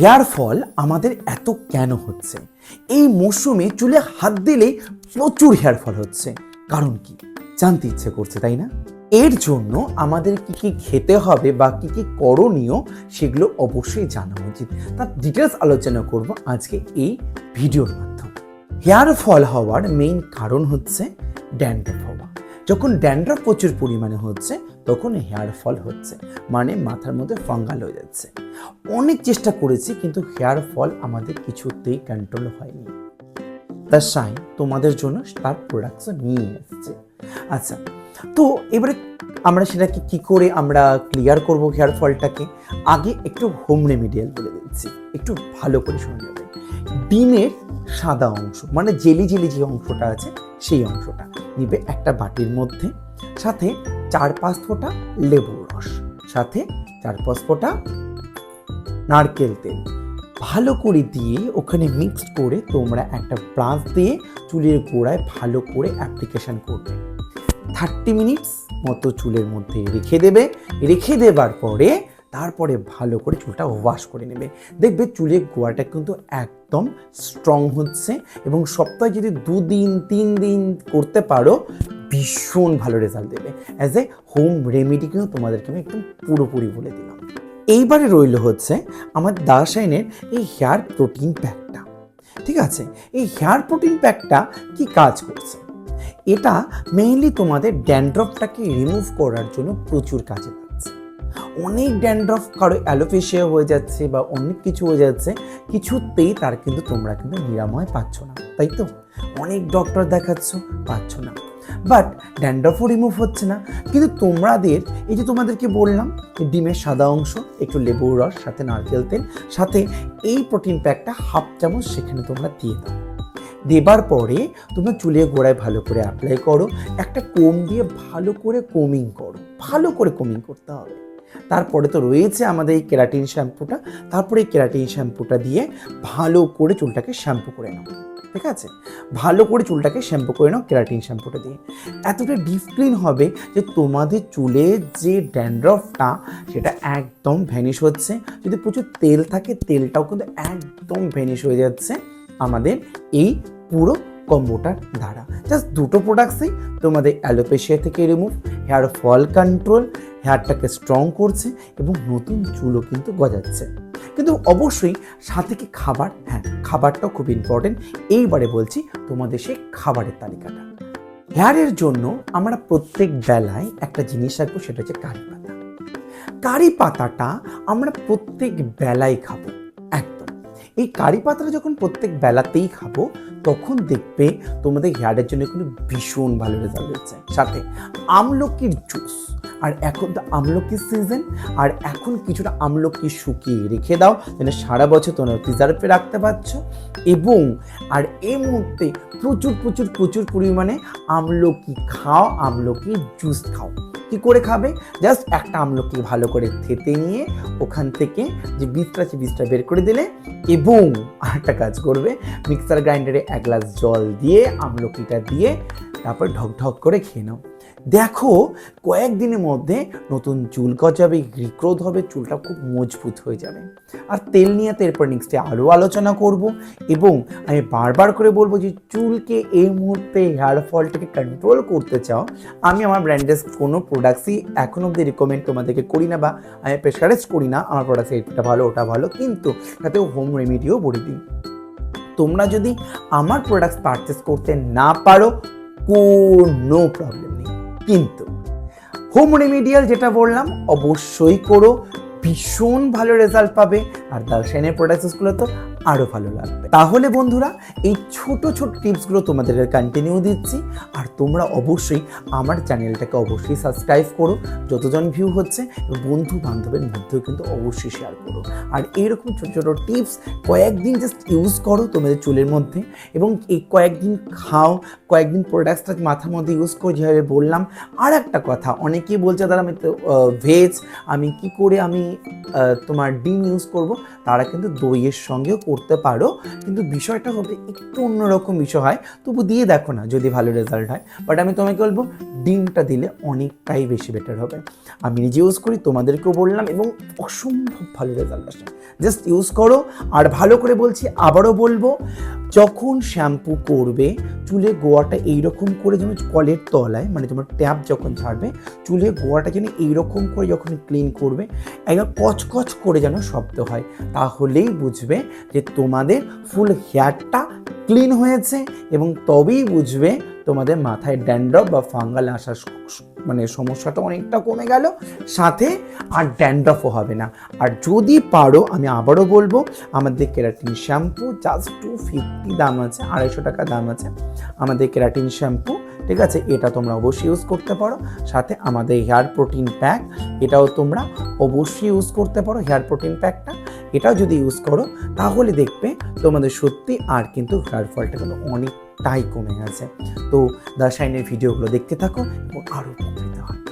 Hair fall আমাদের এত কেন হচ্ছে? এই মৌসুমে চুলে হাত দিলেই প্রচুর হেয়ার ফল হচ্ছে। কারণ কি জানতে ইচ্ছে করছে, তাই না? এর জন্য আমাদের কি কি খেতে হবে বা কি কি করণীয় সেগুলো অবশ্যই জানা উচিত। তার ডিটেলস আলোচনা করব আজকে এই ভিডিওর মাধ্যমে। হেয়ার ফল হওয়ার মেইন কারণ হচ্ছে ড্যান্ড্রফ হওয়া। যখন ড্যান্ড্রফ প্রচুর পরিমাণে হচ্ছে তখন হেয়ার ফল হচ্ছে, মানে মাথার মধ্যে ফাঙ্গাল হয়ে যাচ্ছে। অনেক চেষ্টা করেছি কিন্তু হেয়ার ফল আমাদের কিছুতেই কন্ট্রোল হয়নি। তার সাইন তোমাদের জন্য তার প্রোডাক্টস নিয়ে এসেছে। আচ্ছা, তো এবারে আমরা সেটাকে কি করে আমরা ক্লিয়ার করব হেয়ার ফলটাকে? আগে একটু হোম রেমিডিয়াল বলে দিচ্ছি, একটু ভালো করে শুনে নেবে। ডিমের সাদা অংশ, মানে জেলি জেলি যে অংশটা আছে সেই অংশটা নিবে একটা বাটির মধ্যে, সাথে 4-5 ফোঁটা লেবুর রস, সাথে 4-5 ফোঁটা নারকেল তেল ভালো করে দিয়ে ওখানে মিক্সড করে তোমরা একটা ব্রাশ দিয়ে চুলের গোড়ায় ভালো করে অ্যাপ্লিকেশন করবে। 30 মিনিটস মতো চুলের মধ্যে রেখে দেবে। রেখে দেবার পরে তারপরে ভালো করে চুলটা ওয়াশ করে নেবে। দেখবে চুলের গোড়াটা কিন্তু একদম স্ট্রং হচ্ছে, এবং সপ্তাহে যদি 2 দিন 3 দিন করতে পারো ভীষণ ভালো রেজাল্ট দেবে। অ্যাজ এ হোম রেমেডি কিন্তু তোমাদেরকে আমি একদম পুরোপুরি বলে দিলাম। এইবারে রইল হচ্ছে আমার দাসাইনের এই হেয়ার প্রোটিন প্যাকটা। ঠিক আছে, এই হেয়ার প্রোটিন প্যাকটা কি কাজ করছে? এটা মেইনলি তোমাদের ড্যান্ড্রফটাকে রিমুভ করার জন্য প্রচুর কাজে লাগছে। অনেক ড্যান্ড্রফ কারো অ্যালোপেশিয়া হয়ে যাচ্ছে বা অনেক কিছু হয়ে যাচ্ছে, কিছুতেই তার কিন্তু তোমরা কিন্তু নিরাময় পাচ্ছ না, তাই তো? অনেক ডক্টর দেখাচ্ছ, পাচ্ছ না, বাট ড্যান্ড্রফও রিমুভ হচ্ছে না। কিন্তু তোমাদের এই যে তোমাদেরকে বললাম ডিমের সাদা অংশ, একটু লেবুর রস, সাথে নারকেল তেল, সাথে এই প্রোটিন প্যাকটা 1/2 চামচ সেখানে তোমরা দিয়ে দাও। দেবার পরে তোমরা চুলের গোড়ায় ভালো করে অ্যাপ্লাই করো, একটা কোম দিয়ে ভালো করে কোমিং করো, ভালো করে কোমিং করতে হবে। তারপরে তো রয়েছে আমাদের এই কেরাটিন শ্যাম্পুটা, তারপরে এই কেরাটিন শ্যাম্পুটা দিয়ে ভালো করে চুলটাকে শ্যাম্পু করে নাও। ঠিক আছে, ভালো করে চুলটাকে শ্যাম্পু করে নাও কেরাটিন শ্যাম্পুটা দিয়ে। এতটা ডিপ ক্লিন হবে যে তোমাদের চুলে যে ড্যান্ড্রফটা সেটা একদম ভ্যানিশ হচ্ছে। যদি প্রচুর তেল থাকে তেলটাও কিন্তু একদম ভ্যানিশ হয়ে যাচ্ছে আমাদের এই পুরো কম্বোটার দ্বারা। জাস্ট দুটো প্রোডাক্টসই তোমাদের অ্যালোপেশিয়া থেকে রিমুভ, হেয়ার ফল কন্ট্রোল, হেয়ারটাকে স্ট্রং করছে এবং নতুন চুলও কিন্তু গজাচ্ছে। কিন্তু অবশ্যই সাথে কি খাবার? হ্যাঁ, খাবারটাও খুব ইম্পর্টেন্ট। এইবারে বলছি তোমাদের সেই খাবারের তালিকাটা। হেয়ারের জন্য আমরা প্রত্যেক বেলায় একটা জিনিস রাখবো, সেটা হচ্ছে কারি পাতা। কারি পাতাটা আমরা প্রত্যেক বেলায় খাবো। একদম এই কারি পাতাটা যখন প্রত্যেক বেলাতেই খাবো তখন দেখবে তোমাদের হেয়ারের জন্য কিন্তু ভীষণ ভালো রেজাল্ট হচ্ছে। সাথে আমলকির জুস, আর এখন তো আমলকির সিজন, আর এখন কিছুটা আমলকি শুকিয়ে রেখে দাও যেন সারা বছর তোমরা প্রিজার্ভে রাখতে পারছো। এবং আর এই মুহূর্তে প্রচুর প্রচুর প্রচুর পরিমাণে আমলকি খাও, আমলকির জুস খাও। কি করে খাবে? জাস্ট একটা আমলকি ভালো করে থেতে নিয়ে ওখান থেকে যে বীজটা আছে বীজটা বের করে দিলে, এবং আরেকটা কাজ করবে, মিক্সার গ্রাইন্ডারে 1 গ্লাস জল দিয়ে আমলকিটা দিয়ে তারপর ঢক ঢক করে খেয়ে নাও। দেখো কয়েকদিনের মধ্যে নতুন চুল গজাবে, রিগ্রোথ হবে, চুলটা খুব মজবুত হয়ে যাবে। আর তেল নিয়ে তো এরপর নেক্সটে আরও আলোচনা করব। এবং আমি বারবার করে বলবো যে চুলকে এই মুহূর্তে হেয়ার ফলটাকে কন্ট্রোল করতে চাও, আমি আমার ব্র্যান্ডের কোনো প্রোডাক্টসই এখন অবধি রিকমেন্ড তোমাদেরকে করি না, বা আমি প্রেশারাইজ করি না আমার প্রোডাক্টস এটা ভালো ওটা ভালো, কিন্তু তাতে হোম রেমিডিও বলে দিই। তোমরা যদি আমার প্রোডাক্টস পারচেস করতে না পারো কোনো প্রবলেম নেই, কিন্তু হোম রেমিডিয়াল যেটা বললাম অবশ্যই করো, ভীষণ ভালো রেজাল্ট পাবে। আর দার্শানের প্রোডাক্টসগুলো তো আরও ভালো লাগবে। তাহলে বন্ধুরা এই ছোট ছোট টিপসগুলো তোমাদের কন্টিনিউ দিচ্ছি, আর তোমরা অবশ্যই আমার চ্যানেলটাকে অবশ্যই সাবস্ক্রাইব করো। যতজন ভিউ হচ্ছে বন্ধু বান্ধবের মধ্যেও কিন্তু অবশ্যই শেয়ার করো। আর এইরকম ছোটো ছোটো টিপস কয়েকদিন জাস্ট ইউজ করো তোমাদের চুলের মধ্যে, এবং এই কয়েকদিন খাও, কয়েকদিন প্রোডাক্টসটা মাথার মধ্যে ইউজ করো যেভাবে বললাম। আর একটা কথা, অনেকেই বলছে দাদা আমি তো ভেজ, আমি কি করে আমি তোমার ডিম ইউজ করব? তারা কিন্তু দইয়ের সঙ্গেও করতে পারো, কিন্তু বিষয়টা হবে একটু অন্যরকম বিষয় হয়, তবু দিয়ে দেখো না যদি ভালো রেজাল্ট হয়। বাট আমি তোমাকে বলবো ডিমটা দিলে অনেকটাই বেশি বেটার হবে। আমি নিজে ইউজ করি, তোমাদেরকেও বললাম, এবং অসম্ভব ভালো রেজাল্ট আসে। জাস্ট ইউজ করো। আর ভালো করে বলছি, আবারও বলবো, যখন শ্যাম্পু করবে চুলে গোয়াটা এইরকম করে যেন কলের তলায়, মানে তোমার ট্যাপ যখন ছাড়বে চুলে গোয়াটা যেন এইরকম করে যখন ক্লিন করবে একদম কচকচ করে যেন শব্দ হয়, তাহলেই বুঝবে যে তোমাদের ফুল হেয়ারটা ক্লিন হয়েছে, এবং তবেই বুঝবে তোমাদের মাথায় ড্যান্ড্রফ বা ফাঙ্গাল আসার মানে সমস্যাটা অনেকটা কমে গেল, সাথে আর ড্যান্ড্রফও হবে না। আর যদি পারো, আমি আবারও বলবো, আমাদের কেরাটিন শ্যাম্পু জাস্ট 250 দাম আছে, 250 টাকা দাম আছে আমাদের কেরাটিন শ্যাম্পু, ঠিক আছে? এটা তোমরা অবশ্যই ইউজ করতে পারো। সাথে আমাদের হেয়ার প্রোটিন প্যাক, এটাও তোমরা অবশ্যই ইউজ করতে পারো। হেয়ার প্রোটিন প্যাকটা এটাও যদি ইউজ করো তাহলে দেখবে তোমাদের সত্যি আর কিন্তু হেয়ার ফলটা কিন্তু অনেকটাই কমে গেছে। তো দ্য শাইনের ভিডিওগুলো দেখতে থাকো এবং আরও উপকৃত হয়।